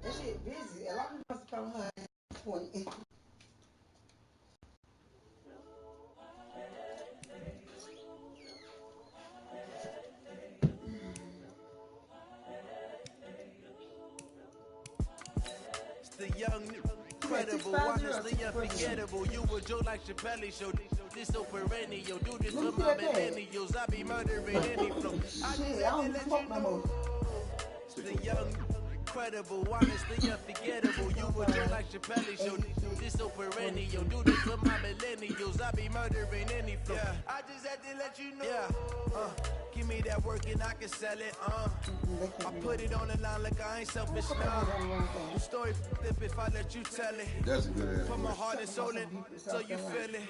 That shit busy. A lot of people must come her at 20. The young, incredible, honestly unforgettable. You a Joe like Chappelle show. This so perennial. Do this for my millennials. I be murdering any flow. Shit, I don't smoke no more. The young, incredible, honestly unforgettable. You a Joe like Chappelle show. This so perennial. Do this for my millennials. I be murdering any flow. Yeah. I just had to let you know. Yeah. Give me that work and I can sell it. I put it on the line like I ain't selfish now. The story flip if I let you tell it. That's a good answer. Put my heart and soul in so you feel it.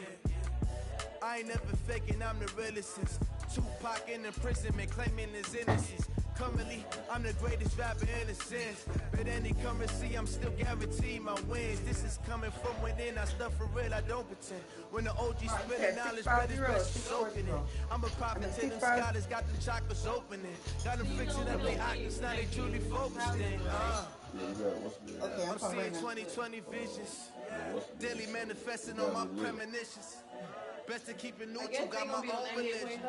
I ain't never faking, I'm the realest since Tupac in imprisonment, claiming his innocence. Currently, I'm the greatest rapper in a sense. But any currency, I'm still guaranteed my wins. This is coming from within, I stuff for real, I don't pretend. When the OG spit knowledge, but his best is opening. I'm a prophet to them scholars, got them chakras opening. Got them fixing up their octaves, now they truly focused in. I'm seeing 2020 visions. Daily manifesting on my premonitions. Best to keep it neutral, got my own religion.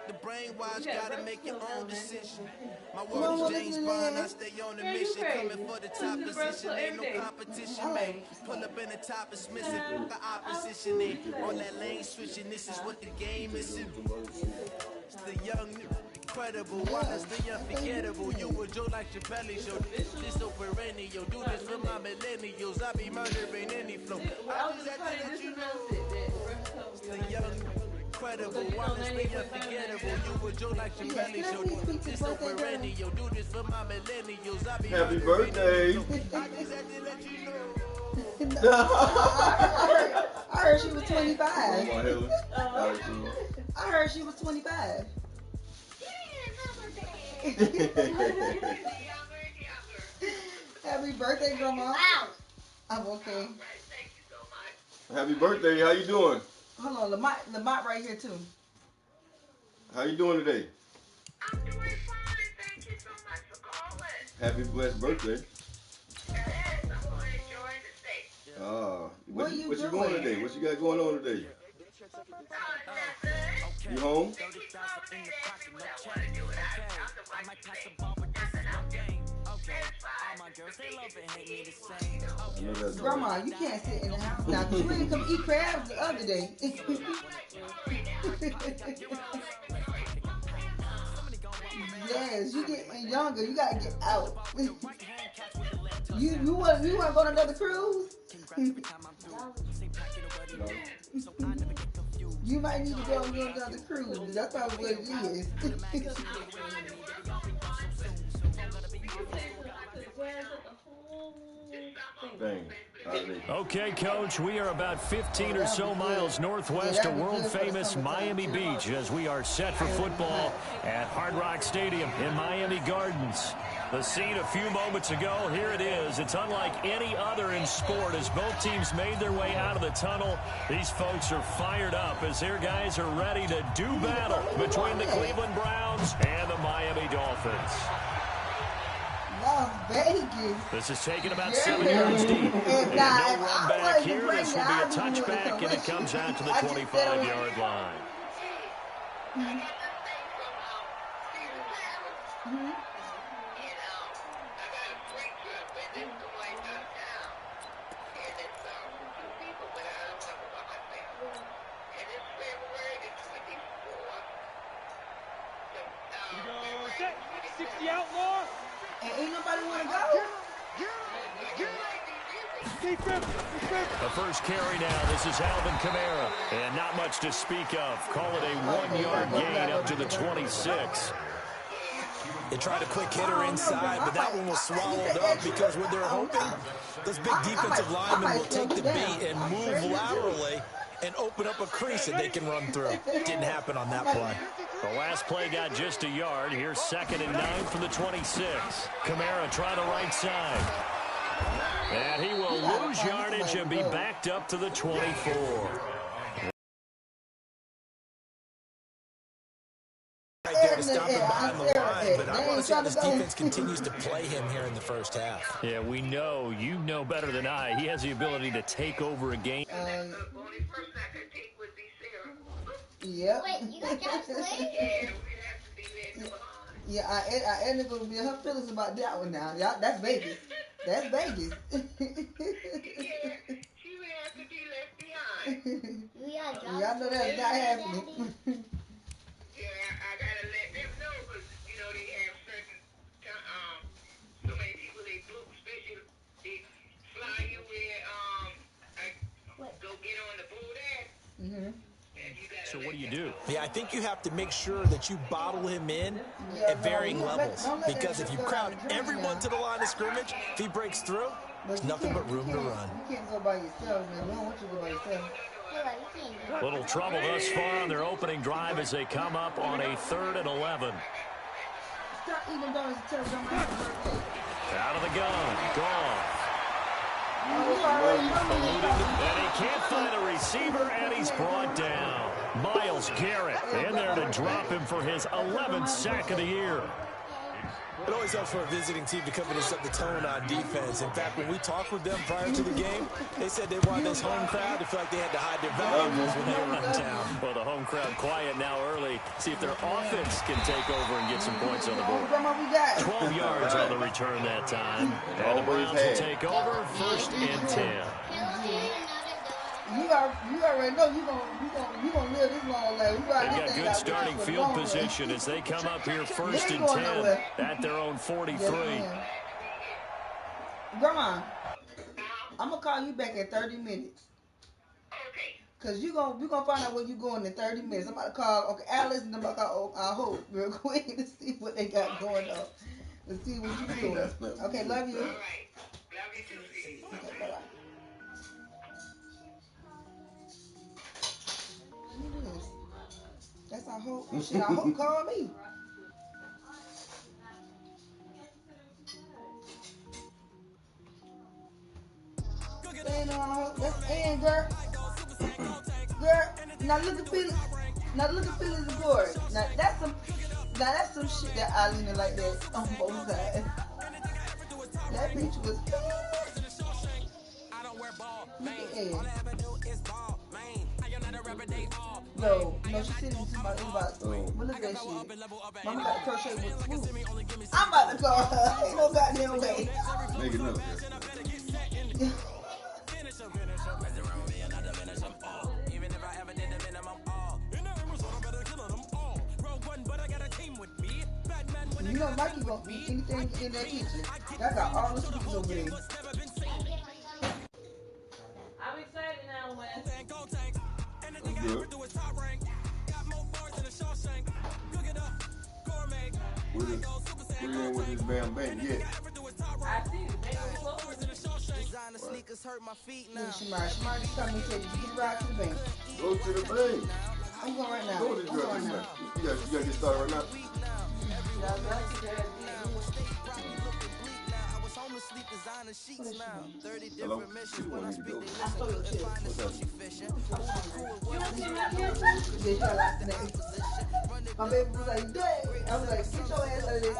The brainwash, gotta make your own decision. My word is James Bond, I stay on the mission. Coming for the top position, ain't no competition, man. Pull up in the top, it's missing. The opposition ain't on that lane switching. This is what the game is. It's the young, incredible, honestly unforgettable. You a Joe like Chappelle show. This so perennial. Do this for my millennials. I be murdering any flow. I just had to let you know. The young, incredible, honestly unforgettable. You a Joe like Chappelle show. This so perennial. Do this for my millennials. I be happy birthday. I just had to let you know. I heard she was 25. I heard she was 25. Happy birthday, Grandma. I'm okay. Happy birthday. How you doing? Hold on, Lamont right here too. How you doing today? I'm doing fine. Thank you so much for calling. Happy blessed birthday. Yes, I'm going to enjoy the state. What you going today? What you got going on today? You home? Grandma, you can't sit in the house now because you ain't come eat crabs the other day. Yes, you getting younger. You gotta get out. You want to go on another cruise? You might need to go on another cruise. That's probably what it is. Okay, Coach, we are about 15 or so miles northwest of world-famous Miami Beach as we are set for football at Hard Rock Stadium in Miami Gardens. The scene a few moments ago, here it is. It's unlike any other in sport as both teams made their way out of the tunnel. These folks are fired up as their guys are ready to do battle between the Cleveland Browns and the Miami Dolphins. Las Vegas. This is taken about 7 yards deep. And no run back here. This will be a touchback, and it comes out to the 25-yard line. And ain't nobody want to go? The first carry now. This is Alvin Kamara. And not much to speak of. Call it a 1-yard gain up to the 26. They tried a quick hitter inside, but that one was swallowed up because what they're hoping, those big defensive linemen will take the beat and move laterally and open up a crease that they can run through. Didn't happen on that play. The last play got just a yard. Here's 2nd and 9 from the 26. Kamara try the right side. And he will lose yardage and be backed up to the 24. Right there to stop him behind the line, but I want to see how this defense continues to play him here in the first half. Yeah, we know. You know better than I. He has the ability to take over a game. Only person I could take would be Sarah. Yep. Wait, you got Josh Clay? Yeah, we'd have to be there to Yeah, I ended up with her feelings about that one now. Yeah, that's Vegas. That's Vegas. Yeah, she would have to be left behind. Y'all know that's not happening. Yeah, I gotta let them know because, you know, they have certain, so many people they book, especially they fly you where, go get on the boat at. Mm-hmm. So what do? Yeah, I think you have to make sure that you bottle him in at varying levels. Because if you crowd everyone to the line of scrimmage, if he breaks through, there's nothing but room to run. You can't go by yourself, man. We don't want you to go by yourself. Little trouble thus far on their opening drive as they come up on a 3rd and 11. Stop eating donuts and tell them happy birthday. Out of the gun. Gone. And he can't find a receiver, and he's brought down. Myles Garrett in there to drop him for his 11th sack of the year. It always helps for a visiting team to come in and set the tone on defense. In fact, when we talked with them prior to the game, they said they wanted this home crowd to feel like they had to hide their valuables when they were in town. Well, the home crowd quiet now early. See if their offense can take over and get some points on the board. 12 yards on the return that time. And the Browns will take over 1st and 10. You already know you gonna live this long life. They've got good starting field position as they come up here 1st and 10 at their own 43. Yes, Grandma, I'm gonna call you back at 30 minutes. Okay. Cause we're gonna find out where you going in 30 minutes. I'm about to call Alice and I'm about to call our Hope real quick to see what they got going on. Let's see what you doing. Okay, love you. All right. Love you too. Okay, bye-bye. That's our Hope. Shit, our Hope called me. That's Ann, girl. Girl, now look at Philly. Now look at Philly's glory. Now that's some shit that I lean like that on both sides. That bitch was look at Ann. No, she said it was about but look at that shit. Mama got to crochet with swoop. I'm about to call her. Ain't no goddamn way. Make it up. You know Mikey gonna eat anything in that kitchen. That got all the sweets over there. I'm excited now, Wes. That's good. We ain't with this damn bank yet. I see it. They go close. Designer sneakers hurt my feet now. Shamar just told me to you get right to the bank. Go to the bank. I'm going right now. Go to the bank. You gotta get started right now. Hello? I stole your shit. My baby was like, dang. I was like, get your ass out of this.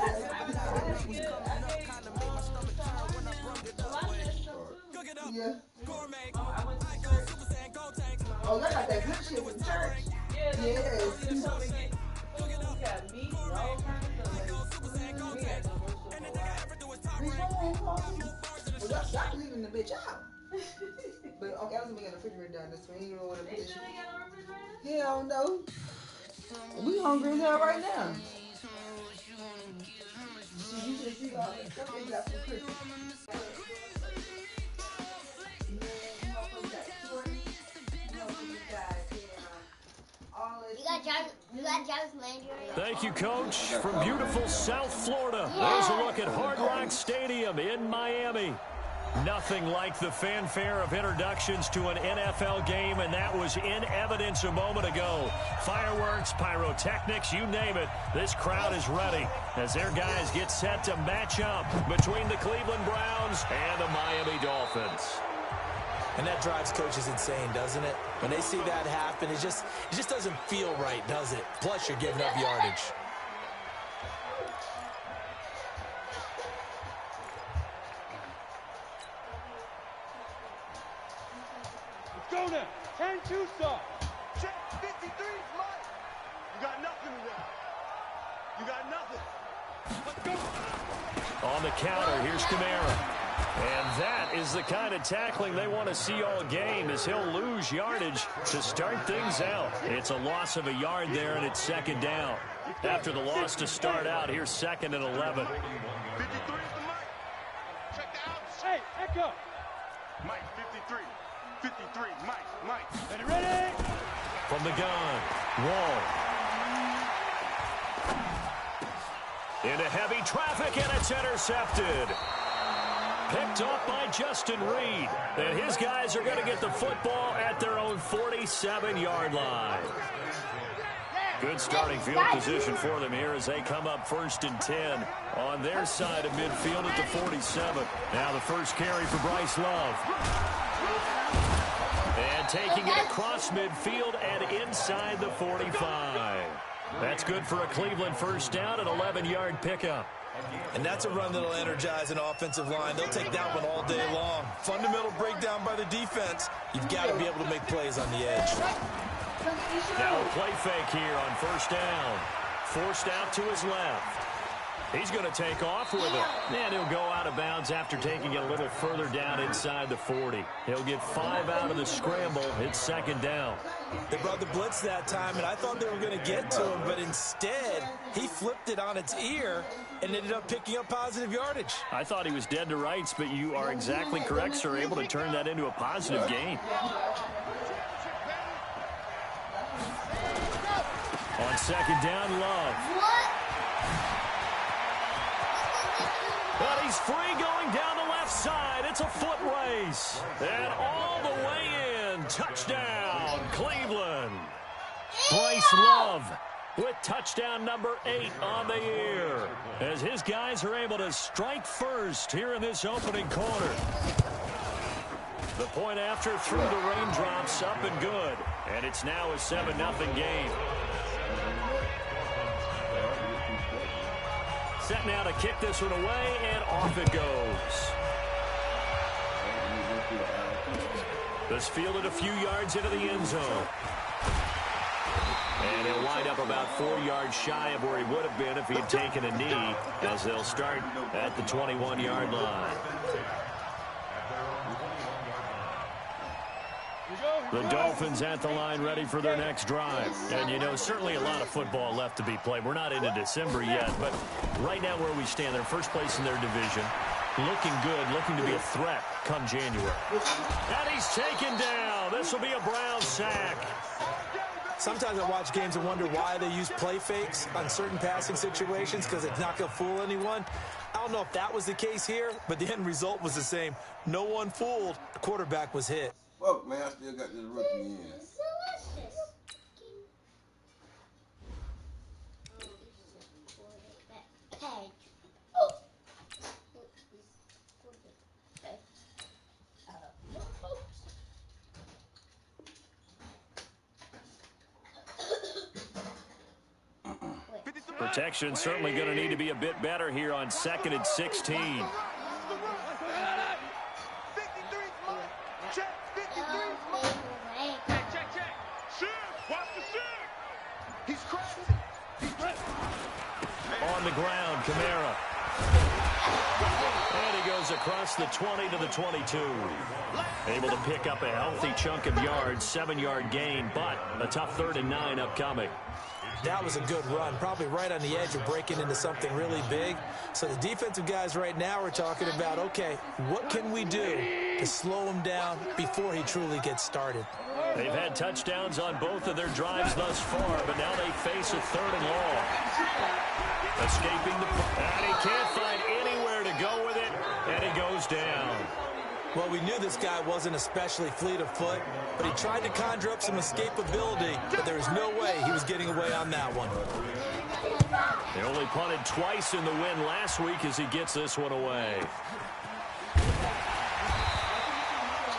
Yeah. Oh, they got that good shit with church. Yes. We got meat, all kinds of stuff. We got Y'all leaving the bitch out. But okay, I was making a refrigerator down this way. You know what a bitch. They got a refrigerator? Hell no. We hungry as hell right now. You should see all the stuff they got for Christmas. You got Thank you, Coach. From beautiful South Florida, there's a look at Hard Rock Stadium in Miami. Nothing like the fanfare of introductions to an NFL game, and that was in evidence a moment ago. Fireworks, pyrotechnics, you name it. This crowd is ready as their guys get set to match up between the Cleveland Browns and the Miami Dolphins. And that drives coaches insane, doesn't it? When they see that happen, it just doesn't feel right, does it? Plus, you're giving up yardage. Go now. 10-2 stop. Check 53, Mike. You got nothing today. You got nothing. Let's go. On the counter, here's Kamara. And that is the kind of tackling they want to see all game, as he'll lose yardage to start things out. It's a loss of a yard there, and it's second down. After the loss to start out, here's 2nd and 11. 53 is the Mike. Check the outs. Hey, echo. Mike, 53. 53, Mike. Ready, ready. From the gun, Wall. Into heavy traffic, and it's intercepted. Picked off by Justin Reed. And his guys are going to get the football at their own 47-yard line. Good starting field position for them here as they come up 1st and 10 on their side of midfield at the 47. Now the first carry for Bryce Love. And taking it across midfield and inside the 45. That's good for a Cleveland first down, an 11-yard pickup. And that's a run that'll energize an offensive line. They'll take that one all day long. Fundamental breakdown by the defense. You've got to be able to make plays on the edge. Now a play fake here on first down. Forced out to his left. He's going to take off with it. And he'll go out of bounds after taking it a little further down inside the 40. He'll get 5 out of the scramble. It's second down. They brought the blitz that time, and I thought they were going to get to him, but instead he flipped it on its ear and ended up picking up positive yardage. I thought he was dead to rights, but you are exactly correct, sir. Able to turn that into a positive gain. On second down, Love. But he's free going down the left side. It's a foot race. And all the way in. Touchdown, Cleveland. Bryce Love with touchdown number 8 on the year, as his guys are able to strike first here in this opening quarter. The point after through the raindrops, up and good. And it's now a 7-0 game. Set now to kick this one away, and off it goes. This fielded a few yards into the end zone. And he'll wind up about 4 yards shy of where he would have been if he had taken a knee, as they'll start at the 21-yard line. The Dolphins at the line ready for their next drive. And, you know, certainly a lot of football left to be played. We're not into December yet, but right now where we stand, they're first place in their division. Looking good, looking to be a threat come January. And he's taken down. This will be a Brown sack. Sometimes I watch games and wonder why they use play fakes on certain passing situations, because it's not going to fool anyone. I don't know if that was the case here, but the end result was the same. No one fooled. The quarterback was hit. Fuck, man, I still got this rookie in. Protection certainly going to need to be a bit better here on 2nd and 16. On the ground, Kamara. And he goes across the 20 to the 22. Able to pick up a healthy chunk of yards, 7-yard gain, but a tough 3rd and 9 upcoming. That was a good run, probably right on the edge of breaking into something really big. So the defensive guys right now are talking about, okay, what can we do to slow him down before he truly gets started? They've had touchdowns on both of their drives thus far, but now they face a 3rd and long. Escaping and he can't find anywhere to go with it, and he goes down. Well, we knew this guy wasn't especially fleet of foot, but he tried to conjure up some escapability, but there was no way he was getting away on that one. They only punted twice in the win last week as he gets this one away.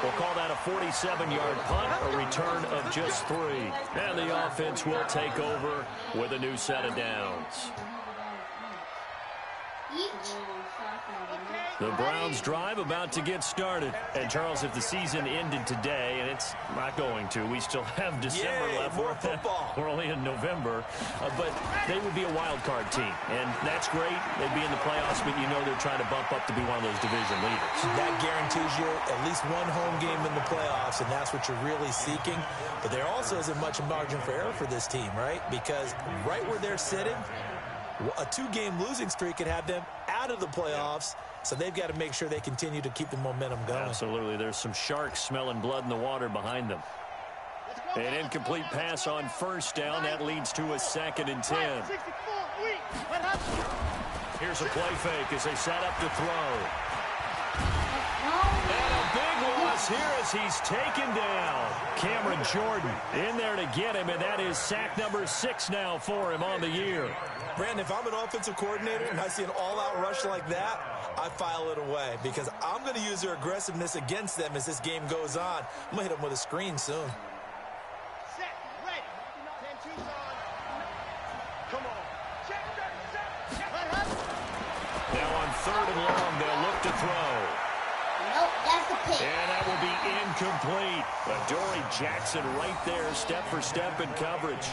We'll call that a 47-yard punt, a return of just 3. And the offense will take over with a new set of downs. The Browns drive about to get started. And, Charles, if the season ended today, and it's not going to, we still have December left. More football. We're only in November. But they would be a wild card team. And that's great. They'd be in the playoffs, but you know they're trying to bump up to be one of those division leaders. That guarantees you at least one home game in the playoffs, and that's what you're really seeking. But there also isn't much margin for error for this team, right? Because right where they're sitting, a 2-game losing streak could have them out of the playoffs, so they've got to make sure they continue to keep the momentum going. Absolutely. There's some sharks smelling blood in the water behind them. An incomplete pass on 1st down. That leads to a 2nd and 10. Here's a play fake as they set up to throw. And a big loss here as he's taken down. Cameron Jordan in there to get him, and that is sack number 6 now for him on the year. Brandon, if I'm an offensive coordinator and I see an all-out rush like that, I file it away because I'm going to use their aggressiveness against them as this game goes on. I'm going to hit them with a screen soon. Set, ready. 10-2's on. Come on. Check, set. Now on 3rd and long, they'll look to throw. Nope, that's a pick. And that will be incomplete. Adoree Jackson right there, step for step in coverage.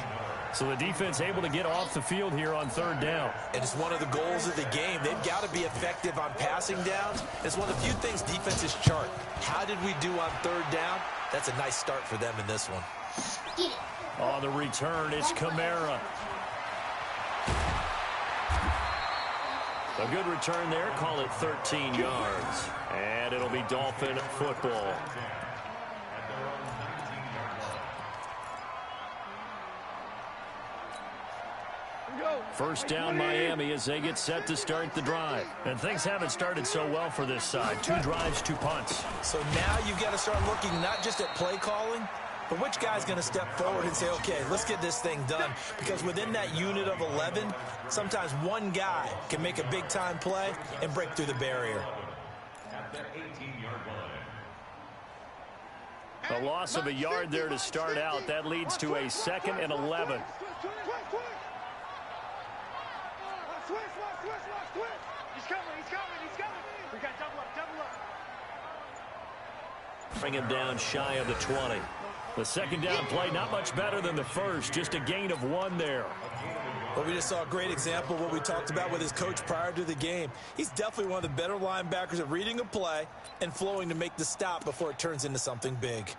So the defense able to get off the field here on 3rd down. And it's one of the goals of the game. They've got to be effective on passing downs. It's one of the few things defenses chart. How did we do on 3rd down? That's a nice start for them in this one. On the return, it's Kamara. A good return there. Call it 13 yards. And it'll be Dolphin football. First down Miami as they get set to start the drive. And things haven't started so well for this side. 2 drives, 2 punts. So now you've got to start looking not just at play calling, but which guy's going to step forward and say, okay, let's get this thing done. Because within that unit of 11, sometimes one guy can make a big-time play and break through the barrier. A loss of a yard there to start out. That leads to a 2nd and 11. We got double up. Bring him down shy of the 20. The 2nd down play, not much better than the first. Just a gain of 1 there. Well, we just saw a great example of what we talked about with his coach prior to the game. He's definitely one of the better linebackers at reading a play and flowing to make the stop before it turns into something big.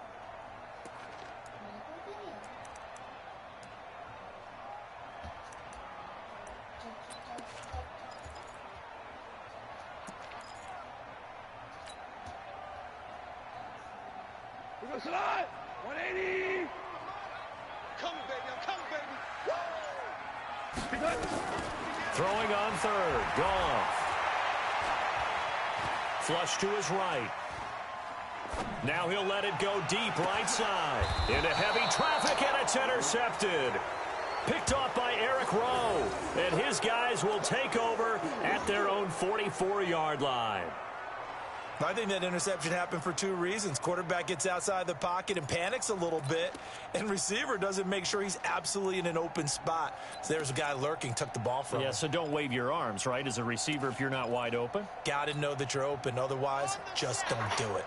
We're going to slide. 180. Coming, baby. I'm coming, baby. Woo! Throwing on 3rd. Goff. Flush to his right. Now he'll let it go deep right side. Into heavy traffic, and it's intercepted. Picked off by Eric Rowe. And his guys will take over at their own 44-yard line. I think that interception happened for 2 reasons. Quarterback gets outside the pocket and panics a little bit, and receiver doesn't make sure he's absolutely in an open spot. So there's a guy lurking, took the ball from him. Yeah, so don't wave your arms, right, as a receiver if you're not wide open. Got to know that you're open. Otherwise, just don't do it.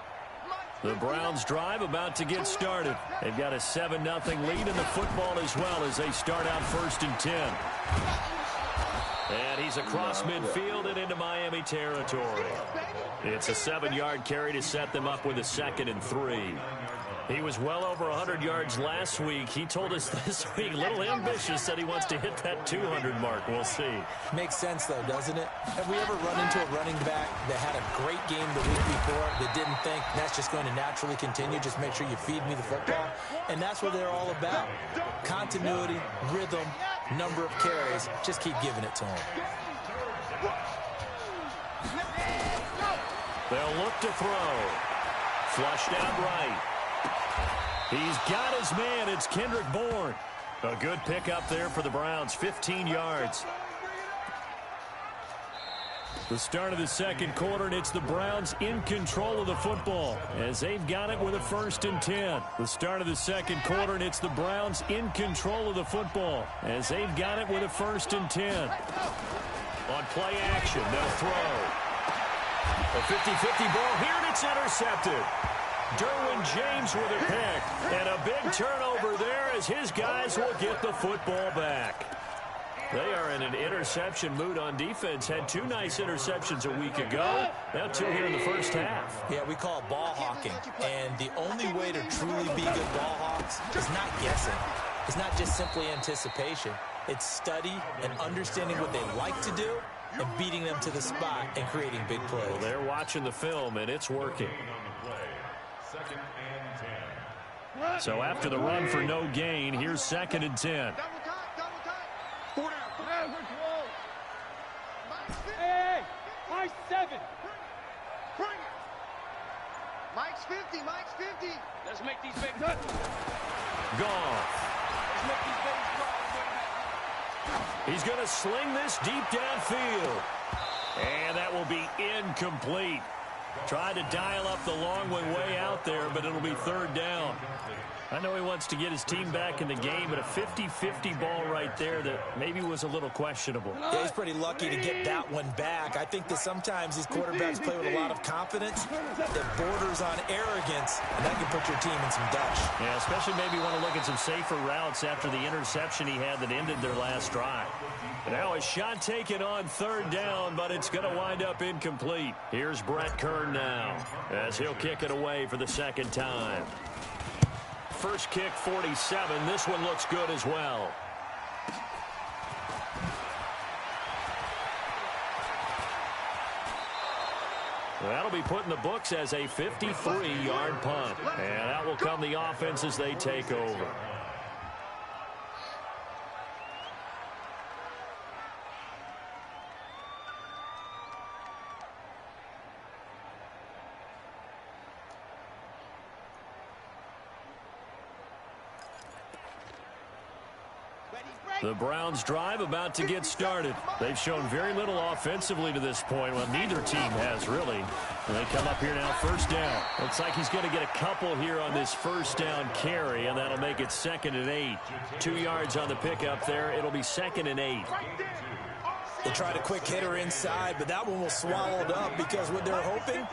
The Browns drive about to get started. They've got a 7-0 lead in the football as well as they start out 1st and 10. And he's across midfield and into Miami territory. It's a 7-yard carry to set them up with a 2nd and 3. He was well over 100 yards last week. He told us this week, a little ambitious, said he wants to hit that 200 mark. We'll see. Makes sense, though, doesn't it? Have we ever run into a running back that had a great game the week before that didn't think that's just going to naturally continue? Just make sure you feed me the football. And that's what they're all about. Continuity, rhythm, number of carries. Just keep giving it to him. They'll look to throw. Flushed out right. He's got his man. It's Kendrick Bourne. A good pickup there for the Browns. 15 yards. The start of the second quarter, and it's the Browns in control of the football as they've got it with a 1st and 10. The start of the second quarter, and it's the Browns in control of the football as they've got it with a 1st and 10. On play action, they'll throw. A 50-50 ball here, and it's intercepted. Derwin James with a pick, and a big turnover there as his guys will get the football back. They are in an interception mood on defense. Had 2 nice interceptions a week ago. Now 2 here in the first half. Yeah, we call it ball hawking. And the only way to truly be good ball hawks is not guessing. It's not just simply anticipation. It's study and understanding what they like to do and beating them to the spot and creating big plays. Well, they're watching the film, and it's working. So after the run for no gain, here's 2nd and 10. Hey, Mike's 7. Mike's 50. Mike's 50. Let's make these big cuts. Goff. Let's make these babies cry. He's going to sling this deep downfield. And that will be incomplete. Tried to dial up the long one way out there, but it'll be 3rd down. I know he wants to get his team back in the game, but a 50-50 ball right there that maybe was a little questionable. Yeah, he's pretty lucky to get that one back. I think that sometimes these quarterbacks play with a lot of confidence that borders on arrogance, and that can put your team in some Dutch. Yeah, especially maybe want to look at some safer routes after the interception he had that ended their last drive. Now a shot taken on 3rd down, but it's going to wind up incomplete. Here's Brett Kern now as he'll kick it away for the 2nd time. First kick, 47. This one looks good as well. That'll be put in the books as a 53-yard punt. And that will come the offense as they take over. The Browns drive about to get started. They've shown very little offensively to this point. Well, neither team has really. And they come up here now, 1st down. Looks like he's going to get a couple here on this 1st down carry, and that'll make it 2nd and 8. 2 yards on the pickup there. It'll be 2nd and 8. They tried a quick hitter inside, but that one was swallowed up because what they're hoping,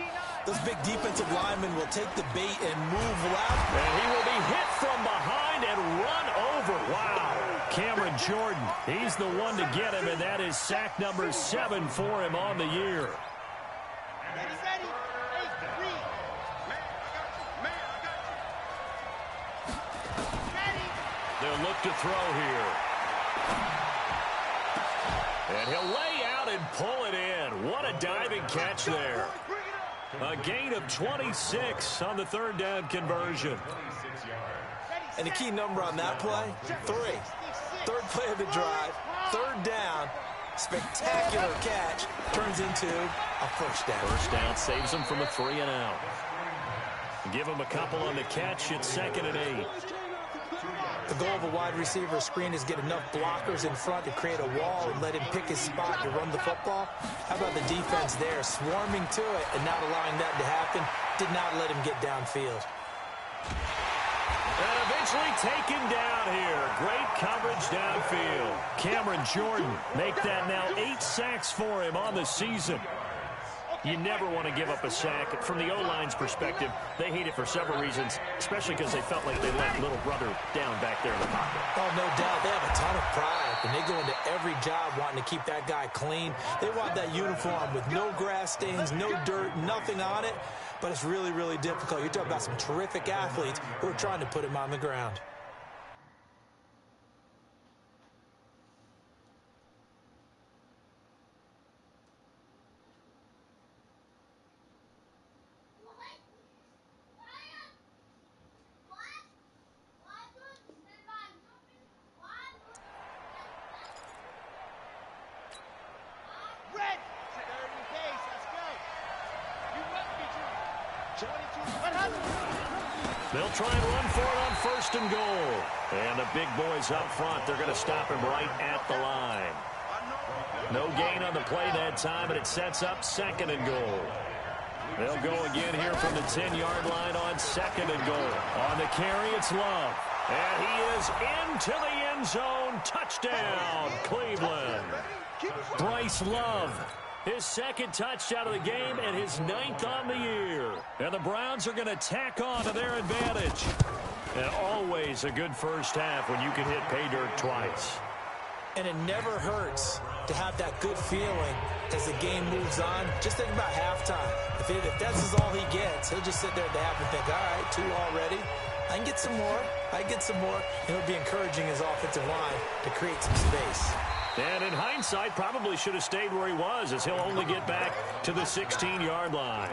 those big defensive linemen will take the bait and move left. And he will be hit from behind and run over. Wow. Cameron Jordan, he's the one to get him, and that is sack number 7 for him on the year. They'll look to throw here. And he'll lay out and pull it in. What a diving catch there. A gain of 26 on the 3rd down conversion. And the key number on that play, 3. 3rd play of the drive, 3rd down, spectacular catch, turns into a 1st down. 1st down saves them from a 3 and out. Give them a couple on the catch. It's 2nd and 8. The goal of a wide receiver screen is get enough blockers in front to create a wall and let him pick his spot to run the football. How about the defense there, swarming to it and not allowing that to happen? Did not let him get downfield. And eventually taken down here. Great coverage downfield. Cameron Jordan make that now 8 sacks for him on the season. You never want to give up a sack. From the O-line's perspective, they hate it for several reasons, especially because they felt like they let little brother down back there in the pocket. Oh, no doubt. They have a ton of pride, and they go into every job wanting to keep that guy clean. They want that uniform with no grass stains, no dirt, nothing on it. But it's really, really difficult. You're talking about some terrific athletes who are trying to put him on the ground. They'll try and run for it on 1st and goal. And the big boys up front, they're going to stop him right at the line. No gain on the play that time, and it sets up 2nd and goal. They'll go again here from the 10-yard line on 2nd and goal. On the carry, it's Love. And he is into the end zone. Touchdown, Cleveland. Bryce Love. His 2nd touchdown of the game and his 9th on the year. And the Browns are going to tack on to their advantage. And always a good first half when you can hit pay dirt twice. And it never hurts to have that good feeling as the game moves on. Just think about halftime. If that's all he gets, he'll just sit there at the half and think, all right, 2 already. I can get some more. I can get some more. And it'll be encouraging his offensive line to create some space. And in hindsight, probably should have stayed where he was, as he'll only get back to the 16-yard line.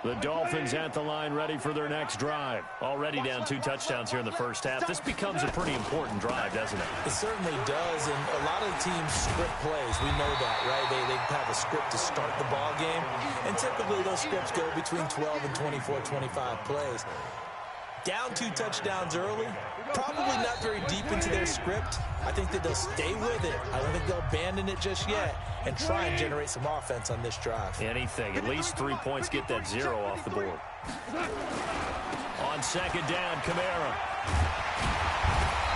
The Dolphins at the line ready for their next drive. Already down 2 touchdowns here in the first half. This becomes a pretty important drive, doesn't it? It certainly does, and a lot of the teams script plays. We know that, right? They have a script to start the ball game, and typically those scripts go between 12 and 24, 25 plays. Down 2 touchdowns early, probably not very deep into their script. I think that they'll stay with it. I don't think they'll abandon it just yet and try and generate some offense on this drive. Anything. At least 3 points, get that 0 off the board. On 2nd down, Kamara.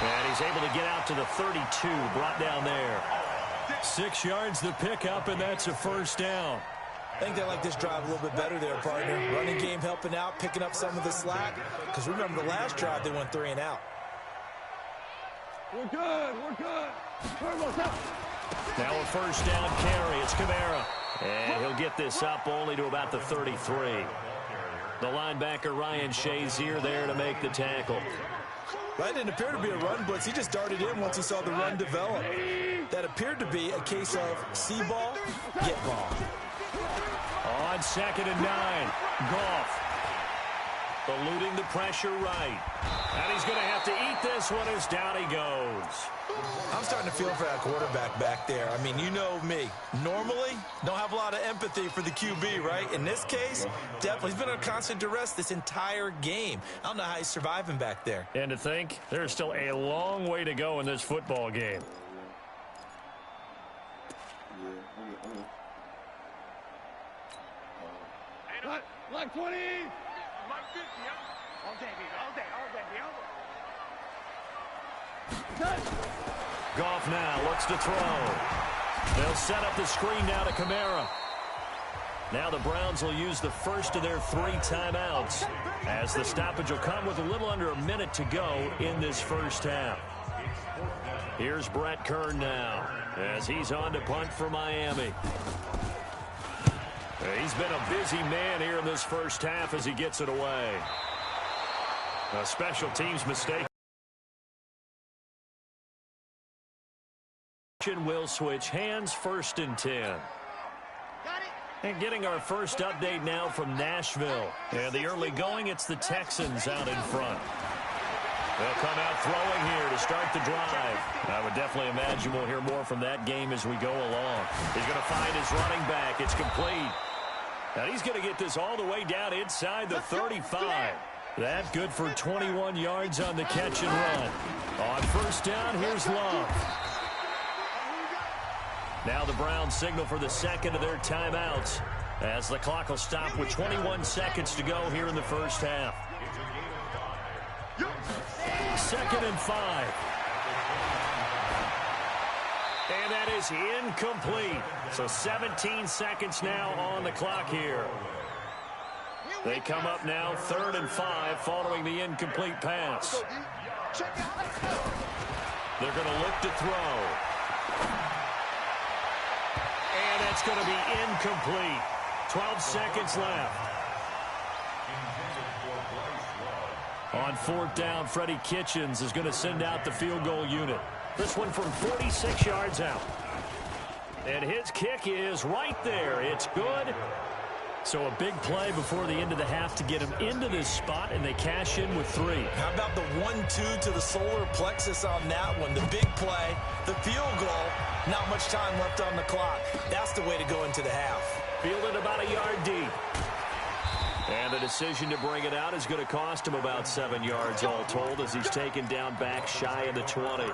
And he's able to get out to the 32, brought down there. 6 yards the pickup, and that's a 1st down. I think they like this drive a little bit better there, partner. Running game helping out, picking up some of the slack. Because remember, the last drive, they went 3 and out. We're good. We're good. Now a 1st down carry. It's Kamara. And he'll get this up only to about the 33. The linebacker, Ryan Shazier, there to make the tackle. Right, didn't appear to be a run blitz. He just darted in once he saw the run develop. That appeared to be a case of see ball, get ball. On 2nd and 9, Goff eluding the pressure right. And he's going to have to eat this one as down he goes. I'm starting to feel for that quarterback back there. I mean, you know me. Normally, don't have a lot of empathy for the QB, right? In this case, definitely. He's been under constant duress this entire game. I don't know how he's surviving back there. And to think, there's still a long way to go in this football game. Like 20. Goff now looks to throw. They'll set up the screen now to Kamara. Now the Browns will use the first of their 3 timeouts, as the stoppage will come with a little under a minute to go in this first half. Here's Brett Kern now, as he's on to punt for Miami. He's been a busy man here in this first half as he gets it away. A special teams mistake. Will switch hands, 1st and 10. And getting our first update now from Nashville. And the early going, it's the Texans out in front. They'll come out throwing here to start the drive. I would definitely imagine we'll hear more from that game as we go along. He's going to find his running back. It's complete. Now he's going to get this all the way down inside the 35. That good for 21 yards on the catch and run. On 1st down, here's Love. Now the Browns signal for the 2nd of their timeouts, as the clock will stop with 21 seconds to go here in the first half. 2nd and 5. And that is incomplete. So 17 seconds now on the clock here. They come up now 3rd and 5 following the incomplete pass. They're going to look to throw. And it's going to be incomplete. 12 seconds left. On 4th down, Freddie Kitchens is going to send out the field goal unit. This one from 46 yards out. And his kick is right there. It's good. So a big play before the end of the half to get him into this spot, and they cash in with 3. How about the 1-2 to the solar plexus on that one? The big play, the field goal, not much time left on the clock. That's the way to go into the half. Fielded about a yard deep. And the decision to bring it out is going to cost him about 7 yards all told as he's taken down back shy of the 20.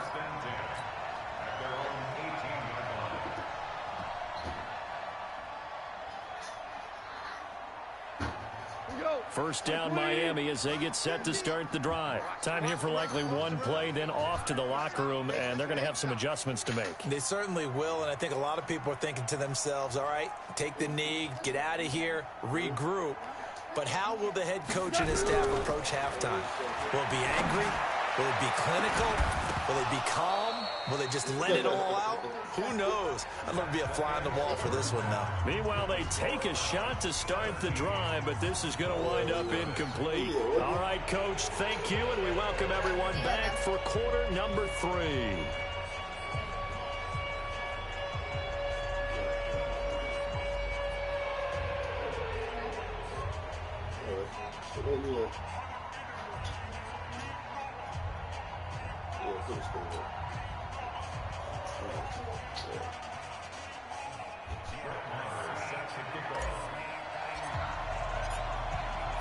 First down Miami as they get set to start the drive. Time here for likely one play, then off to the locker room, and they're going to have some adjustments to make. They certainly will, and I think a lot of people are thinking to themselves, all right, take the knee, get out of here, regroup. But how will the head coach and his staff approach halftime? Will it be angry? Will it be clinical? Will it be calm? Will they just let it all out? Who knows? I'd love to be a fly on the wall for this one, though. Meanwhile, they take a shot to start the drive, but this is going to wind up incomplete. All right, Coach, thank you, and we welcome everyone back for quarter number 3.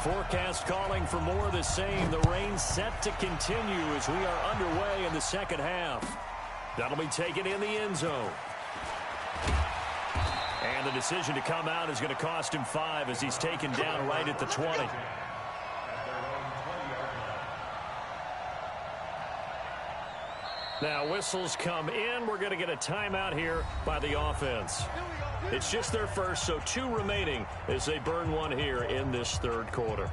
Forecast calling for more of the same. The rain set to continue as we are underway in the second half. That'll be taken in the end zone. And the decision to come out is going to cost him 5 as he's taken down right at the 20. Now whistles come in. We're going to get a timeout here by the offense. It's just their first, so 2 remaining as they burn one here in this third quarter.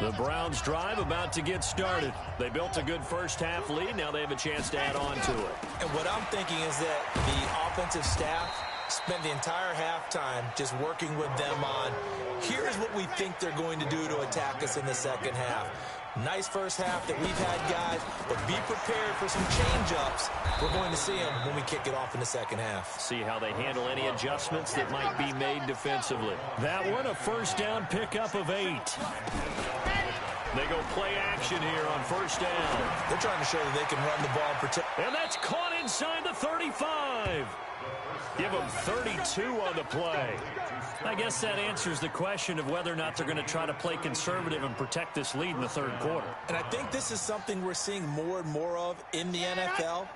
The Browns drive about to get started. They built a good first half lead. Now they have a chance to add on to it. And what I'm thinking is that the offensive staff spent the entire halftime just working with them on, here's what we think they're going to do to attack us in the second half. Nice first half that we've had, guys, but be prepared for some change-ups. We're going to see them when we kick it off in the second half. See how they handle any adjustments that might be made defensively. That one, a first down pickup of 8. They go play action here on first down. They're trying to show that they can run the ball and protect. And that's caught inside the 35. Give them 32 on the play. I guess that answers the question of whether or not they're going to try to play conservative and protect this lead in the third quarter. And I think this is something we're seeing more and more of in the NFL.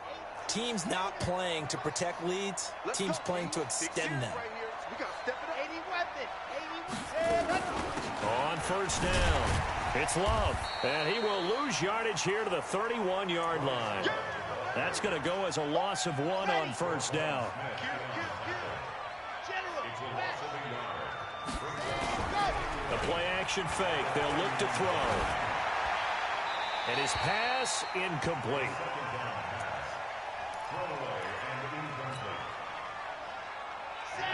Teams not playing to protect leads, teams playing to extend them. On first down, it's Love, and he will lose yardage here to the 31-yard line. That's going to go as a loss of 1 on first down. The play-action fake. They'll look to throw. And his pass incomplete.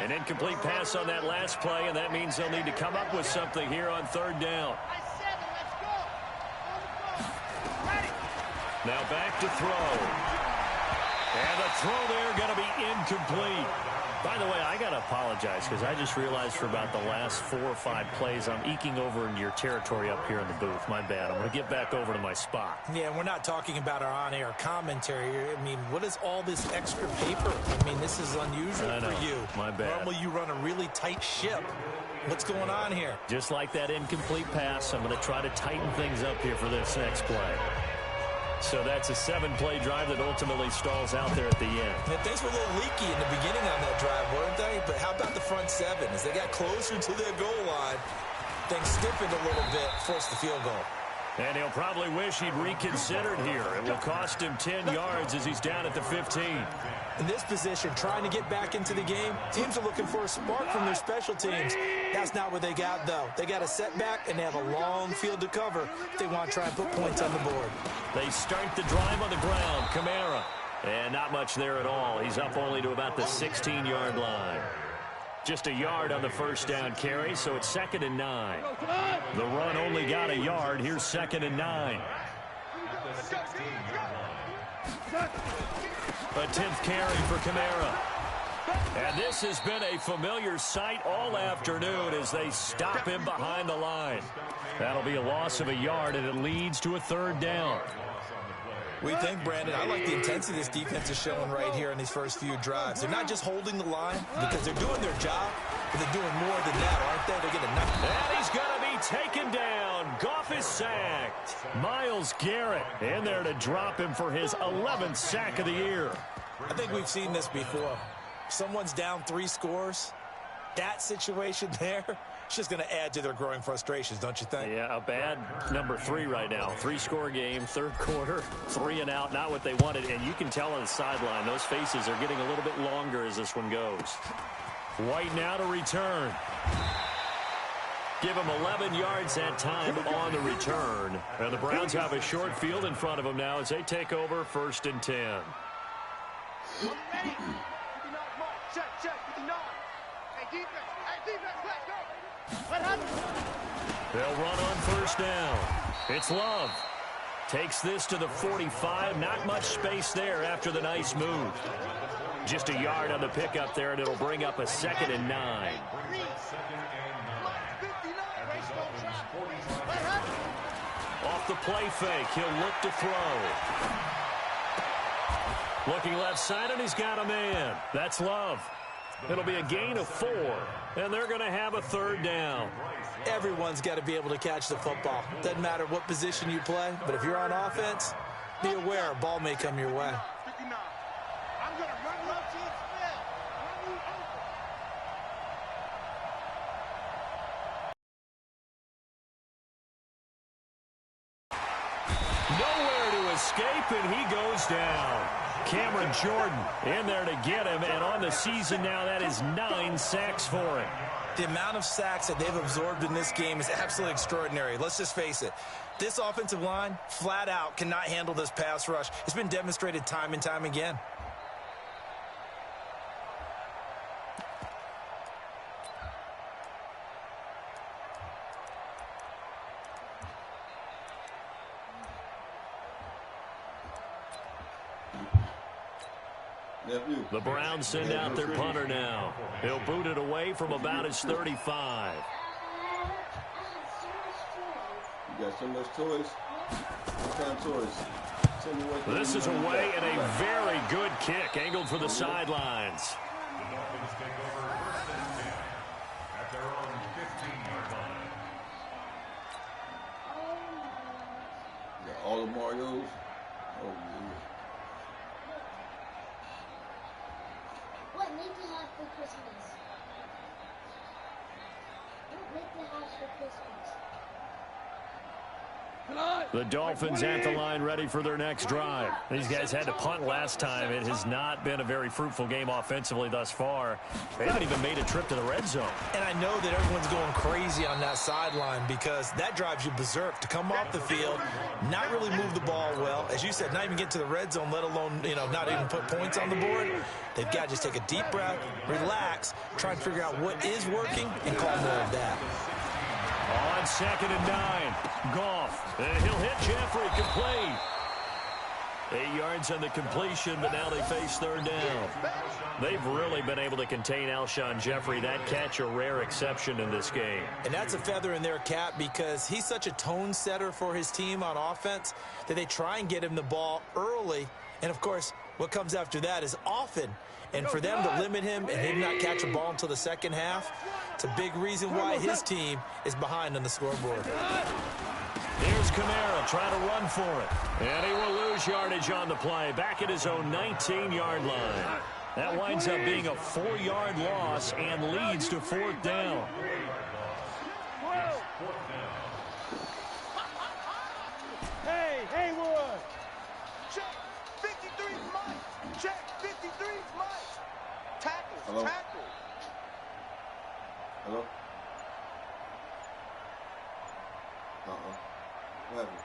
An incomplete pass on that last play, and that means they'll need to come up with something here on third down. Now back to throw. And the throw there going to be incomplete. By the way, I got to apologize because I just realized for about the last 4 or 5 plays I'm eking over into your territory up here in the booth. My bad. I'm going to get back over to my spot. Yeah, we're not talking about our on-air commentary. I mean, what is all this extra paper? I mean, this is unusual for you. My bad. Normally you run a really tight ship. What's going on here? Just like that incomplete pass, I'm going to try to tighten things up here for this next play. So that's a 7-play drive that ultimately stalls out there at the end. And things were a little leaky in the beginning on that drive, weren't they? But how about the front 7? As they got closer to their goal line, things stiffened a little bit, forced the field goal. And he'll probably wish he'd reconsidered here. It will cost him 10 yards as he's down at the 15. In this position, trying to get back into the game, teams are looking for a spark from their special teams. That's not what they got, though. They got a setback, and they have a long field to cover if they want to try and put points on the board. They start the drive on the ground. Kamara. And not much there at all. He's up only to about the 16-yard line. Just a yard on the first down carry, so it's 2nd and 9. The run only got a yard. Here's 2nd and 9. A 10th carry for Kamara. And this has been a familiar sight all afternoon as they stop him behind the line. That'll be a loss of a yard, and it leads to a 3rd down. We think, Brandon, I like the intensity this defense is showing right here in these first few drives. They're not just holding the line because they're doing their job, but they're doing more than that, aren't they? They're getting nothing. And he's going to be taken down. Goff is sacked. Myles Garrett in there to drop him for his 11th sack of the year. I think we've seen this before. Someone's down 3 scores. That situation there, it's just going to add to their growing frustrations, don't you think? Yeah, a bad number 3 right now. 3-score game, 3rd quarter, 3 and out, not what they wanted. And you can tell on the sideline, those faces are getting a little bit longer as this one goes. White now to return. Give him 11 yards that time on the return. And the Browns have a short field in front of them now as they take over 1st and 10. Ready? Check, 59. Hey, defense, let's go. What happened? They'll run on 1st down. It's Love. Takes this to the 45. Not much space there after the nice move. Just a yard on the pickup there, and it'll bring up a 2nd and 9. Off the play fake, he'll look to throw. Looking left side, and he's got a man. That's Love. It'll be a gain of 4, and they're going to have a 3rd down. Everyone's got to be able to catch the football. Doesn't matter what position you play, but if you're on offense, be aware a ball may come your way. I'm going to run love to its spell. Nowhere to escape, and he goes down. Cameron Jordan in there to get him, and on the season now, that is 9 sacks for him. The amount of sacks that they've absorbed in this game is absolutely extraordinary. Let's just face it. This offensive line, flat out, cannot handle this pass rush. It's been demonstrated time and time again. The Browns send out their punter now. He'll boot it away from about his 35. You got so much toys. What kind of toys? This is away and a very good kick angled for the sidelines. Got all the Marios. Oh, yeah. What make the house for Christmas? What make the house for Christmas? The Dolphins at the line ready for their next drive. These guys had to punt last time. It has not been a very fruitful game offensively thus far. They haven't even made a trip to the red zone. And I know that everyone's going crazy on that sideline because that drives you berserk to come off the field, not really move the ball well. As you said, not even get to the red zone, let alone, not even put points on the board. They've got to just take a deep breath, relax, try and figure out what is working, and call more of that. On 2nd and 9, Goff, and he'll hit Jeffrey, complete. 8 yards on the completion, but now they face 3rd down. They've really been able to contain Alshon Jeffrey. That catch a rare exception in this game. And that's a feather in their cap because he's such a tone setter for his team on offense that they try and get him the ball early. And, of course, what comes after that is often. And for them to limit him and him not catch a ball until the second half, it's a big reason why his team is behind on the scoreboard. Here's Kamara trying to run for it. And he will lose yardage on the play. Back at his own 19-yard line. That winds up being a 4-yard loss and leads to 4th down. Hey, Haywood. Check. 53 Mike. Check. 53 Mike. Tackle. Hello? Tackle. Hello? What happened?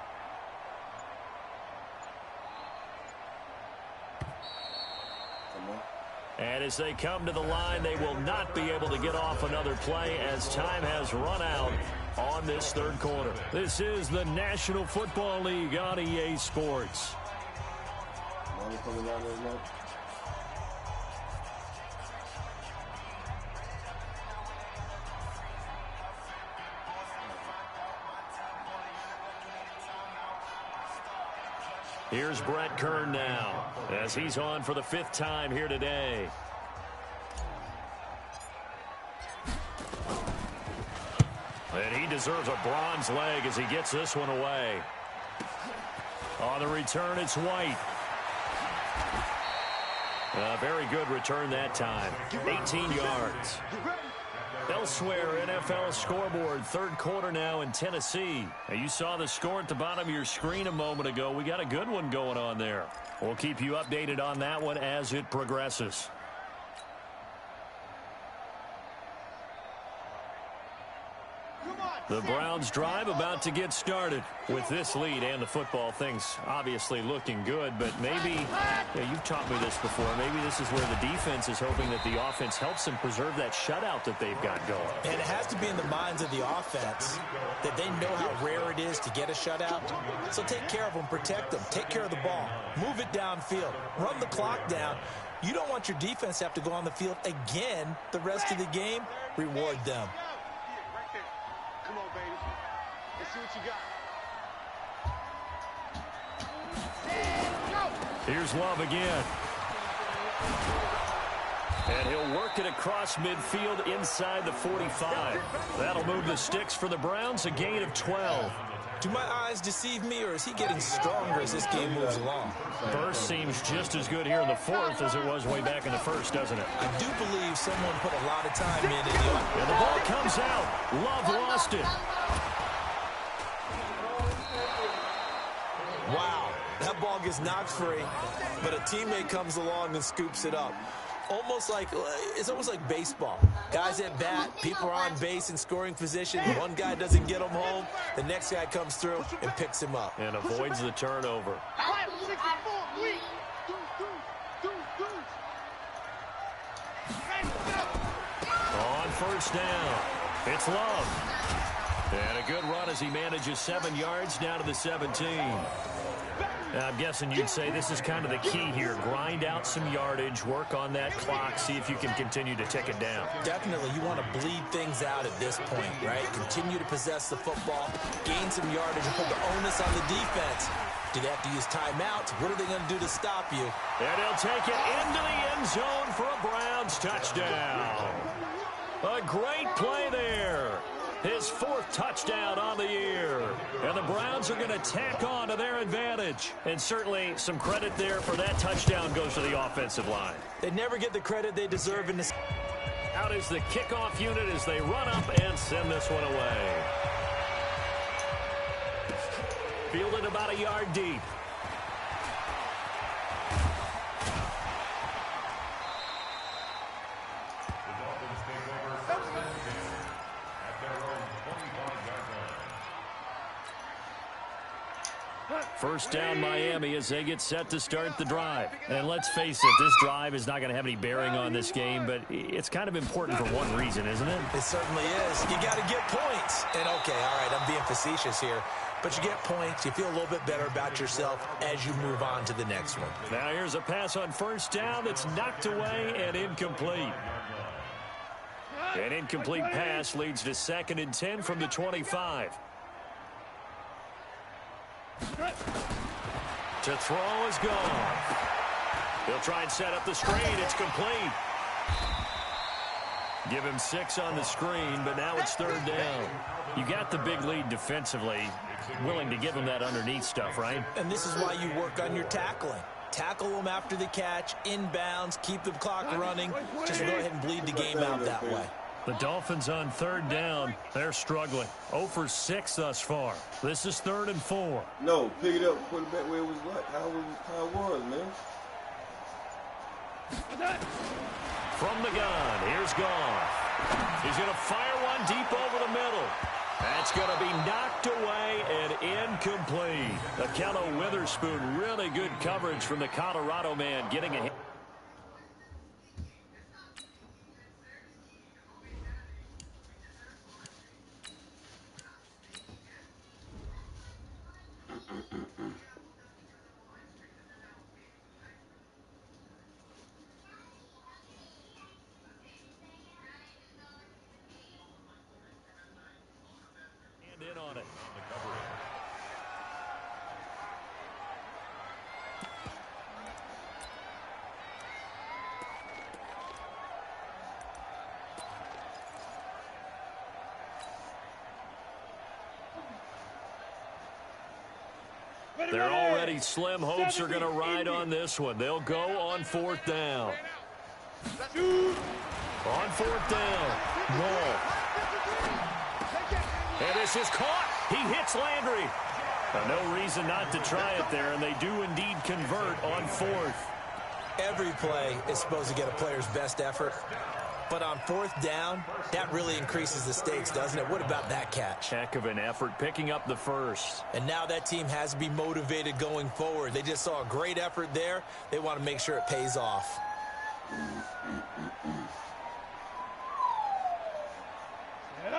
Come on. And as they come to the line, they will not be able to get off another play as time has run out on this 3rd quarter. This is the National Football League on EA Sports. Here's Brett Kern now as he's on for the 5th time here today. And he deserves a bronze leg as he gets this one away. On the return, it's White. A very good return that time. 18 yards. Elsewhere, NFL scoreboard, 3rd quarter now in Tennessee. Now, you saw the score at the bottom of your screen a moment ago. We got a good one going on there. We'll keep you updated on that one as it progresses. The Browns drive about to get started. With this lead and the football, things obviously looking good, but maybe, you've taught me this before, maybe this is where the defense is hoping that the offense helps them preserve that shutout that they've got going. And it has to be in the minds of the offense that they know how rare it is to get a shutout. So take care of them, protect them, take care of the ball, move it downfield, run the clock down. You don't want your defense to have to go on the field again the rest of the game. Reward them. Come on, baby. Let's see what you got. Here's Love again. And he'll work it across midfield inside the 45. That'll move the sticks for the Browns, a gain of 12. Do my eyes deceive me, or is he getting stronger as this game moves along? Burst seems just as good here in the 4th as it was way back in the 1st, doesn't it? I do believe someone put a lot of time in the offense. And the ball comes out. Love lost it. Wow, that ball gets knocked free, but a teammate comes along and scoops it up. It's almost like baseball. Guys at bat, people are on base in scoring position. One guy doesn't get him home. The next guy comes through and picks him up. And avoids the turnover. On 1st down, it's Love. And a good run as he manages 7 yards down to the 17. I'm guessing you'd say this is kind of the key here. Grind out some yardage, work on that clock, see if you can continue to tick it down. Definitely. You want to bleed things out at this point, right? Continue to possess the football, gain some yardage, and put the onus on the defense. Do they have to use timeouts? What are they going to do to stop you? And he'll take it into the end zone for a Browns touchdown. A great play there. His 4th touchdown on the year. And the Browns are going to tack on to their advantage. And certainly some credit there for that touchdown goes to the offensive line. They never get the credit they deserve in this. Out is the kickoff unit as they run up and send this one away. Fielded about a yard deep. First down Miami as they get set to start the drive. And let's face it, this drive is not going to have any bearing on this game, but it's kind of important for one reason, isn't it? It certainly is. You got to get points. And okay, all right, I'm being facetious here. But you get points, you feel a little bit better about yourself as you move on to the next one. Now here's a pass on 1st down that's knocked away and incomplete. An incomplete pass leads to 2nd and 10 from the 25. To throw is gone. He'll try and set up the screen. It's complete. Give him 6 on the screen, but now it's 3rd down. You got the big lead defensively. Willing to give him that underneath stuff, right? And this is why you work on your tackling. Tackle them after the catch, inbounds, keep the clock running. Just go ahead and bleed the game out that way. The Dolphins on 3rd down. They're struggling. 0 for 6 thus far. This is 3rd and 4. No, pick it up, put it back where it was, how it was, man. From the gun, here's Goff. He's going to fire one deep over the middle. That's going to be knocked away and incomplete. Akello Witherspoon, really good coverage from the Colorado man, getting a hit. In on it. They're already slim. Hopes are going to ride on this one. They'll go on 4th down. On 4th down. Wall. And this is caught. He hits Landry. No reason not to try it there, and they do indeed convert on 4th. Every play is supposed to get a player's best effort. But on 4th down, that really increases the stakes, doesn't it? What about that catch? Heck of an effort, picking up the first. And now that team has to be motivated going forward. They just saw a great effort there. They want to make sure it pays off.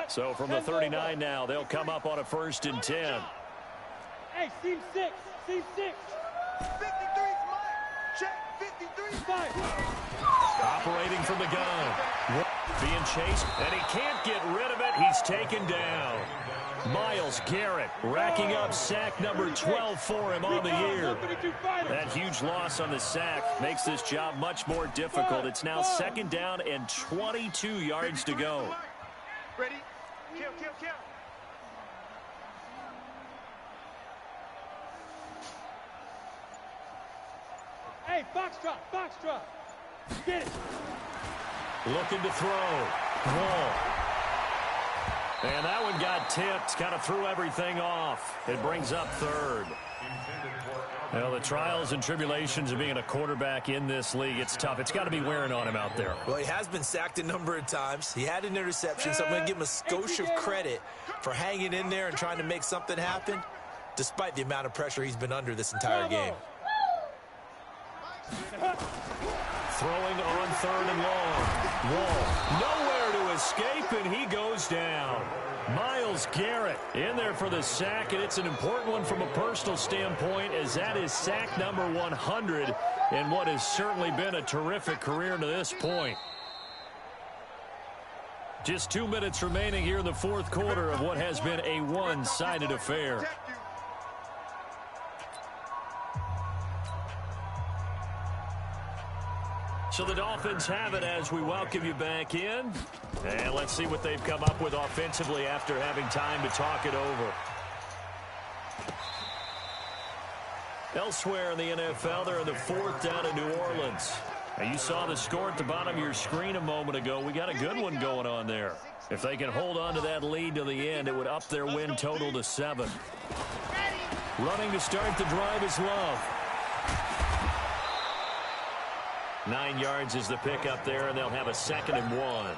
So from the 39 now, they'll come up on a 1st and 10. Hey, seam 6. Seam 6. 53's mine. Check 53's mine. Operating from the gun. Being chased, and he can't get rid of it. He's taken down. Myles Garrett racking up sack number 12 for him on the year. That huge loss on the sack makes this job much more difficult. It's now 2nd down and 22 yards to go. Ready? Kill, kill, kill. Hey, foxtrot, foxtrot. Get it. Looking to throw. Wall. And that one got tipped. Kind of threw everything off. It brings up 3rd. Well, the trials and tribulations of being a quarterback in this league, it's tough. It's got to be wearing on him out there. Well, he has been sacked a number of times. He had an interception, so I'm going to give him a skosh of credit for hanging in there and trying to make something happen, despite the amount of pressure he's been under this entire game. Throwing on 3rd and long. Wall nowhere to escape, and he goes down. Myles Garrett in there for the sack, and it's an important one from a personal standpoint, as that is sack number 100 in what has certainly been a terrific career to this point. Just 2 minutes remaining here in the 4th quarter of what has been a one-sided affair. So the Dolphins have it as we welcome you back in. And let's see what they've come up with offensively after having time to talk it over. Elsewhere in the NFL, they're in the 4th down in New Orleans. Now, you saw the score at the bottom of your screen a moment ago. We got a good one going on there. If they can hold on to that lead to the end, it would up their win total to 7. Running to start the drive is Love. 9 yards is the pickup there, and they'll have a 2nd and 1.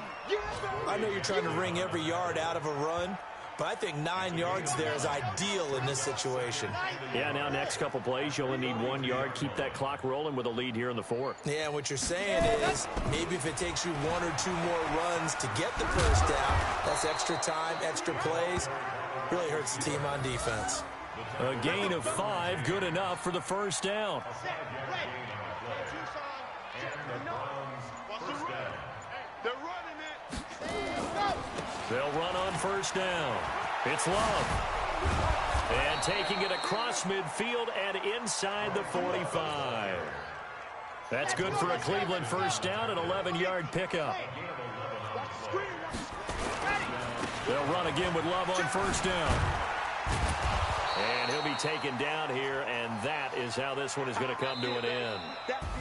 I know you're trying to wring every yard out of a run, but I think 9 yards there is ideal in this situation. Yeah, now next couple plays, you only need 1 yard. Keep that clock rolling with a lead here in the 4th. Yeah, what you're saying is maybe if it takes you 1 or 2 more runs to get the first down, that's extra time, extra plays. Really hurts the team on defense. A gain of 5, good enough for the first down. They'll run on first down. It's Love. And taking it across midfield and inside the 45. That's good for a Cleveland first down, an 11-yard pickup. They'll run again with Love on first down. And he'll be taken down here, and that is how this one is going to come to an end.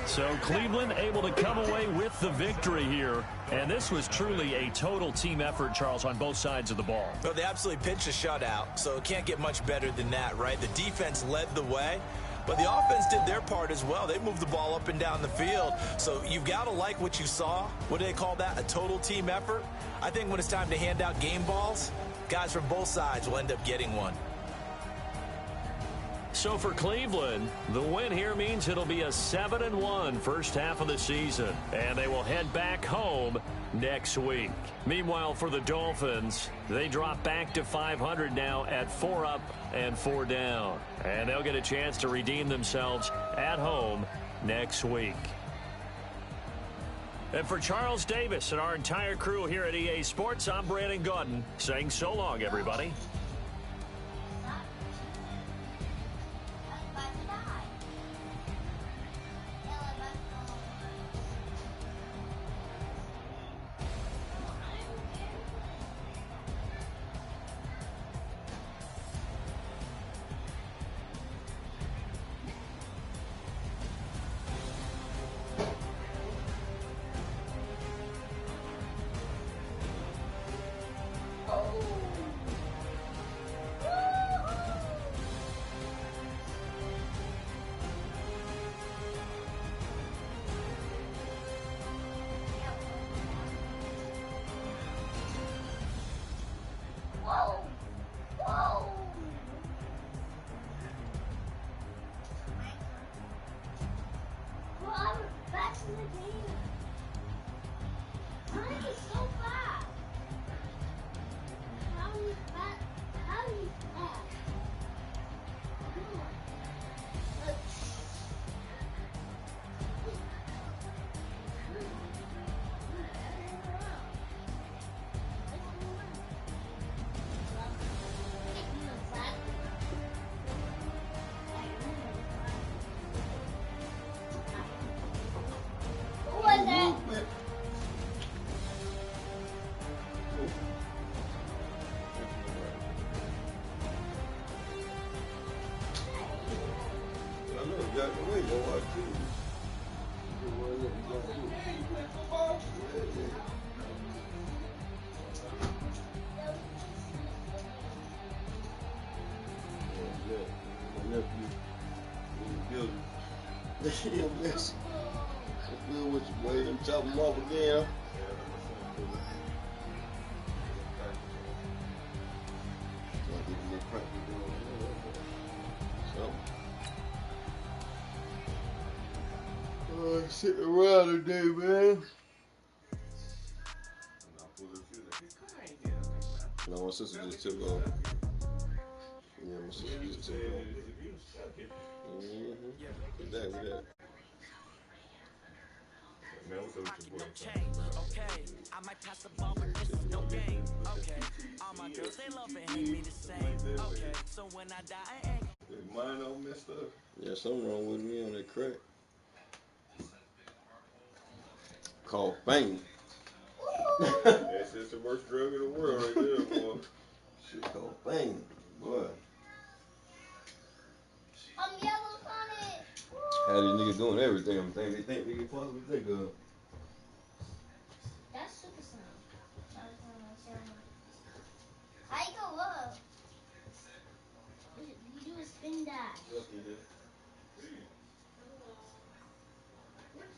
So Cleveland able to come away with the victory here. And this was truly a total team effort, Charles, on both sides of the ball. Well, they absolutely pitched a shutout, so it can't get much better than that, right? The defense led the way, but the offense did their part as well. They moved the ball up and down the field. So you've got to like what you saw. What do they call that? A total team effort? I think when it's time to hand out game balls, guys from both sides will end up getting one. So for Cleveland, the win here means it'll be a 7-1 first half of the season, and they will head back home next week. Meanwhile, for the Dolphins, they drop back to 500 now at 4 up and 4 down, and they'll get a chance to redeem themselves at home next week. And for Charles Davis and our entire crew here at EA Sports, I'm Brandon Gaudin saying so long, everybody. Yes. Good with you, boy. Them chop them up again. Sitting around today, man. No, my sister just took off. Yeah, my sister just took off. Exactly that. Man, what's up with your boy? Okay, I might pass the ball, but this is no game. Okay, all my girls, they love and hate me the same. Okay, so when I die, I ain't. Mine all messed up. Yeah, something wrong with me on that crack. Called fame. That's just the worst drug in the world right there, boy. Shit called fame, boy. Yellow Sonic. How these niggas doing everything they think they can possibly think of. That's Super Sonic. How you go up? You do a spin dash. Yes, he did.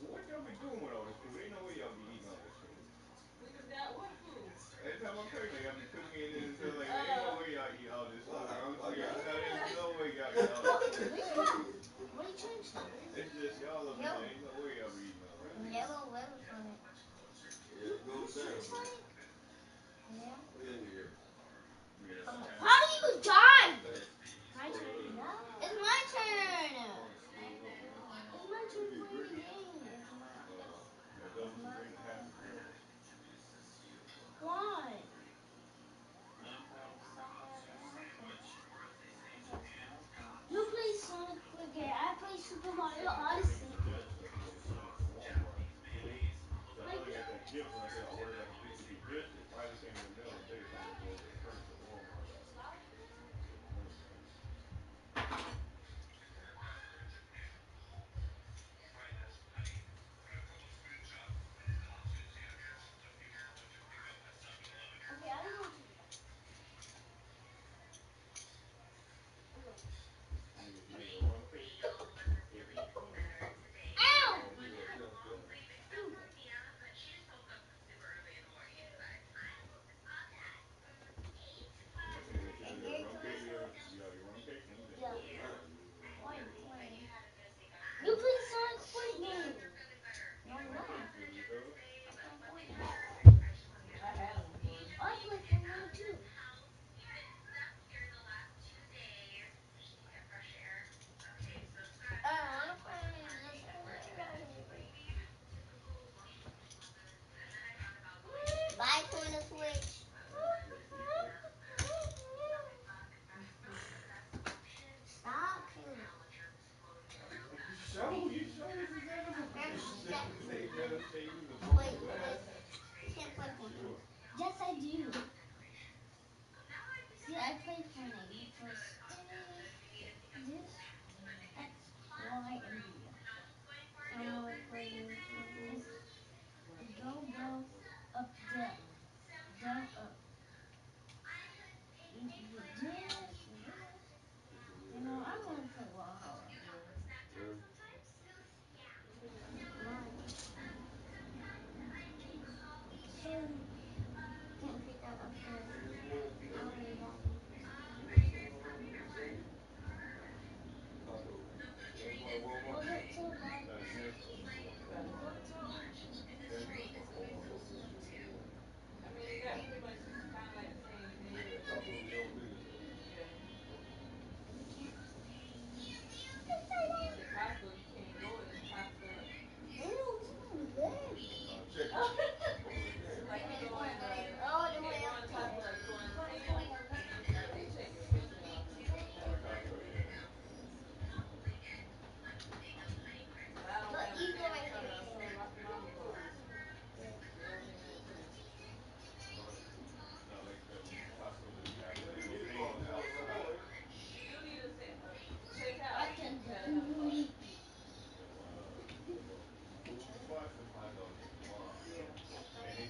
What y'all be doing with all this food? Ain't no way y'all be eating all this food. What food? Every time I'm cooking, y'all be cooking it and stuff like that. Ain't no way y'all eat all this food. There's no way y'all eat all this food. What are you trying to say? It's just y'all up there. Ain't no way y'all be eating all that. Yellow Sonic. Yeah, go down. Yeah. Yeah. How do you die? My turn. It's my turn. It's my turn to play the game.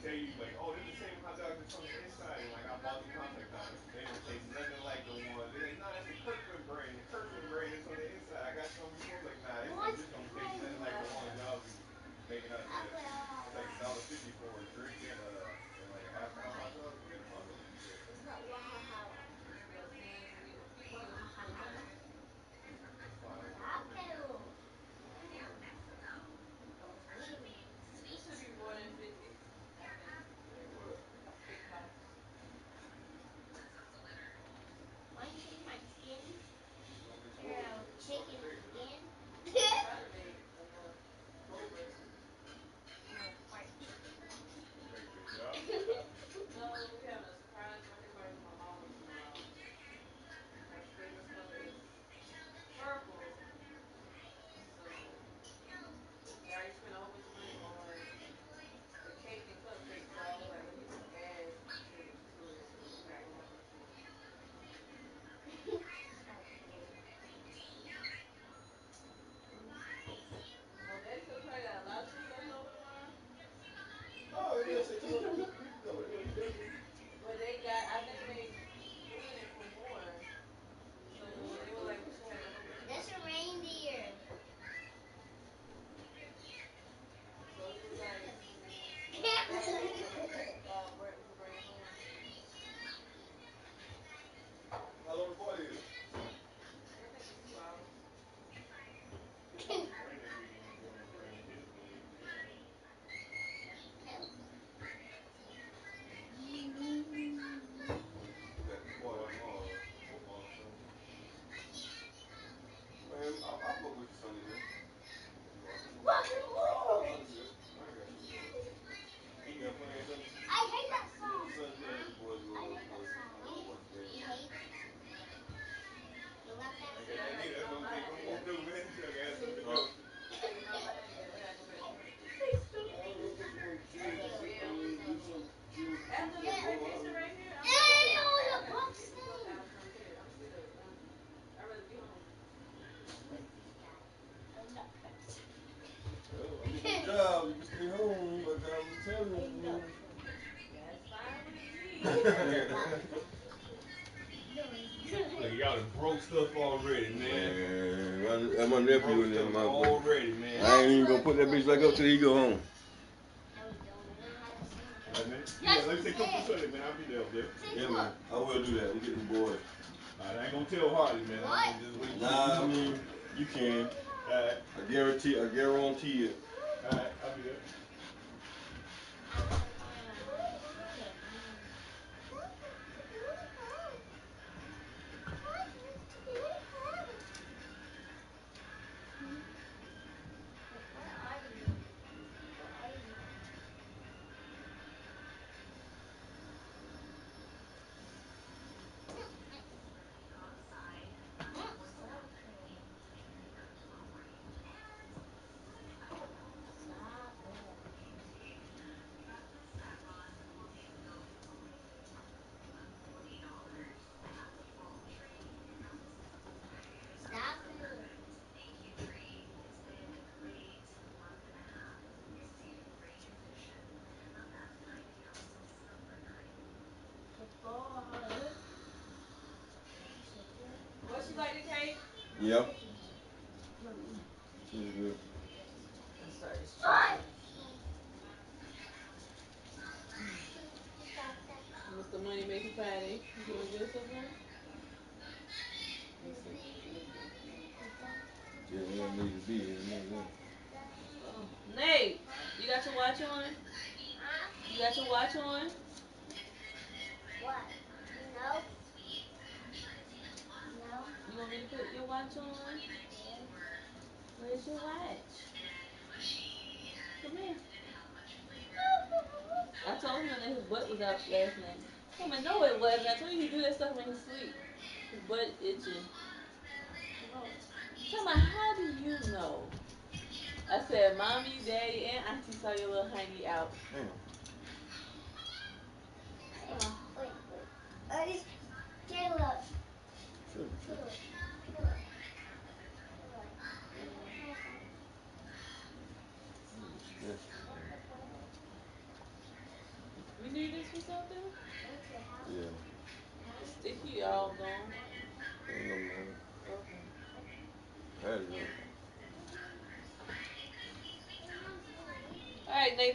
tell you like, oh, this is the same hot dog that's on the inside, and like I bought them hot dogs. They don't taste nothing like the ones. They're like, nah, that's the Kirkland brand. The Kirkland brand is on the inside. I got some before. I'm like, nah, this don't taste nothing like the ones y'all be making out there. It's like $1.50 for a drink and like a half pound hot dog. Yeah, them hot dogs be good. It's not wow. Well, depends when you pick one. That's fine. It should be more than 50, I think. What? Big box. Want to see my skin? You gonna get Your spoiled? chicken skin? I probably made enough over. No, part chicken. Okay, good job. No, we having a surprise birthday party for my mama tomorrow. Her favorite color is purple. So we already spent a whole bunch of money on the cake and cupcakes. So I was like, let me just add it to it. So we got her one too. Okay. Oh, Daddy said we probably got a lot of food left over tomorrow. Oh, they didn't say too much food. No, they gonna eat everything. But they got, I think they moving it for more. So they were like, we should have enough over That's tomorrow. a reindeer. So he was like, if we got enough, we could bring it home. How long the party is? I think it's 2 hours. My friend that weekend was doing a friend of his wedding. We got this party tomorrow. Football or something. Man, I'll fuck with you Sunday then. You want to? Rock and roll. I'll do that. I ain't got shit to do. You got plans Sunday? I hate that Yeah, song. Sunday we let the boys go I hate that song. watch the game. You hate it? You like that I ain't got Yeah, I nothing gotta either. get That's my what I'm saying. mind Come on together. through, man. I got something to do. I gotta get my mind together. I gotta go back to work. I don't know what you want to chill. After I bills and mean, do stuff. some chill. After Chill this go out. vacation right here, I'm gonna Hey, chill. oh, I the gotta box forget to go to thing. Allentown Fair. I'm still, I'd rather be home. Where's this guy? I'm not Mexican. Well, I mean, your job, you can stay home, like I was telling I'm not you. That's fine with me. Look, y'all done broke stuff already, man. That's my nephew in there, my boy. Already, man. I ain't even gonna put that bitch back up till he go home. No, we don't. We learn how to sing. Right, man. Yes, Yeah, let's we say come did. through Sunday, man. I'll be there, okay? Sing Yeah, what? man. I will do that. I'm getting the boys. Alright, I ain't gonna tell Hardy, man. What? I'm gonna just wait. Nah, I mean, you can. Alright, I guarantee it. alright, I'll be there. Where are you? Where are you? Stop it. Stop it. Stop it. Goodbye. What you like the cake? Yeah. She's good. Let's start this What? chocolate. Mr. Money Making Friday. You doing good so far? Let's see. Yeah, we don't need to be here. Oh. Nate, you got your watch on? Huh? You got your watch on? What? No. No. You want me to put your watch on? Yeah. Where's your watch? Come here. I told him that his butt was out last night. He told me, no it wasn't. I told you he do that stuff when he sleep. His butt itching. Tell me, how do you know? I said, Mommy, Daddy, and Auntie saw your little hiney out. Damn. Wait. Hey, Caleb. Sure. Caleb. Yes. It's out there? Yeah. The sticky all gone. Ain't no man. Okay. Had it. All right, Nate.